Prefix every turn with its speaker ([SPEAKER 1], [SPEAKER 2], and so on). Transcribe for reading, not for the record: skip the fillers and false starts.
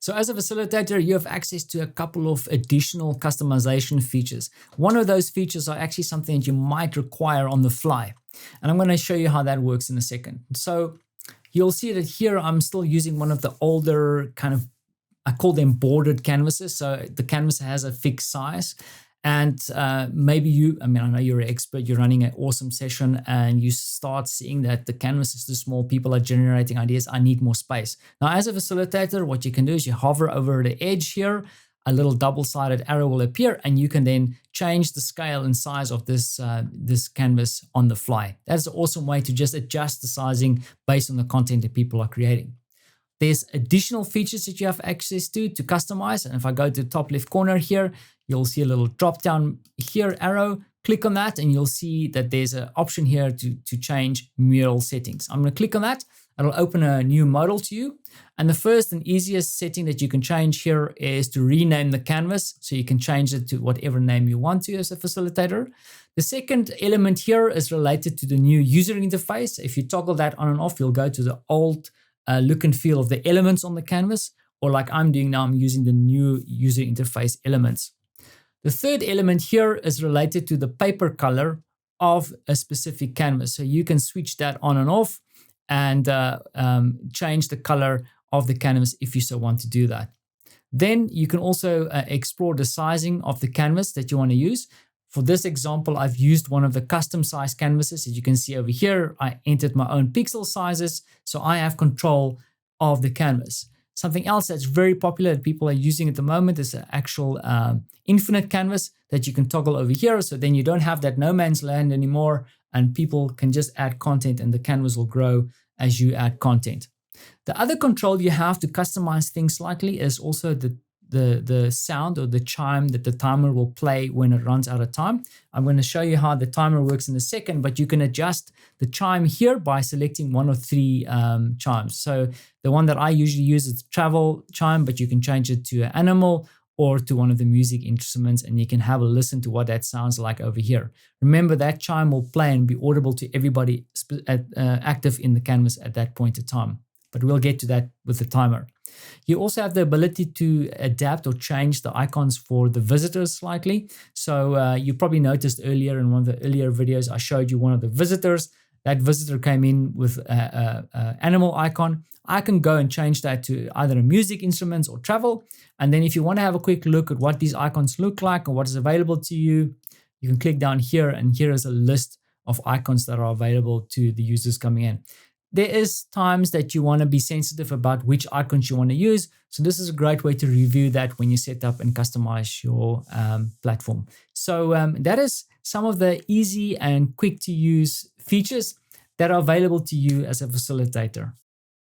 [SPEAKER 1] So as a facilitator, you have access to a couple of additional customization features. One of those features are actually something that you might require on the fly. And I'm going to show you how that works in a second. So you'll see that here I'm still using one of the older kind of, I call them bordered canvases. So the canvas has a fixed size. And maybe you, I know you're an expert, you're running an awesome session and you start seeing that the canvas is too small, people are generating ideas, I need more space. Now, as a facilitator, what you can do is you hover over the edge here, a little double-sided arrow will appear and you can then change the scale and size of this, this canvas on the fly. That's an awesome way to just adjust the sizing based on the content that people are creating. There's additional features that you have access to customize. And if I go to the top left corner here, you'll see a little drop down here arrow. Click on that and you'll see that there's an option here to change mural settings. I'm going to click on that. It'll open a new modal to you. And the first and easiest setting that you can change here is to rename the canvas. So you can change it to whatever name you want to as a facilitator. The second element here is related to the new user interface. If you toggle that on and off, you'll go to the old look and feel of the elements on the canvas, or like I'm doing now, I'm using the new user interface elements. The third element here is related to the paper color of a specific canvas. So you can switch that on and off and change the color of the canvas if you so want to do that. Then you can also explore the sizing of the canvas that you want to use. For this example, I've used one of the custom size canvases. As you can see over here, I entered my own pixel sizes, so I have control of the canvas. Something else that's very popular that people are using at the moment is an actual infinite canvas that you can toggle over here. So then you don't have that no man's land anymore and people can just add content and the canvas will grow as you add content. The other control you have to customize things slightly is also the sound or the chime that the timer will play when it runs out of time. I'm going to show you how the timer works in a second, but you can adjust the chime here by selecting one or three chimes. So the one that I usually use is the travel chime, but you can change it to an animal or to one of the music instruments and you can have a listen to what that sounds like over here. Remember that chime will play and be audible to everybody active in the canvas at that point in time. But we'll get to that with the timer. You also have the ability to adapt or change the icons for the visitors slightly. So you probably noticed earlier in one of the earlier videos, I showed you one of the visitors. That visitor came in with an animal icon. I can go and change that to either a music instruments or travel. And then if you want to have a quick look at what these icons look like and what is available to you, you can click down here and here is a list of icons that are available to the users coming in. There is times that you want to be sensitive about which icons you want to use. So this is a great way to review that when you set up and customize your platform. So that is some of the easy and quick to use features that are available to you as a facilitator.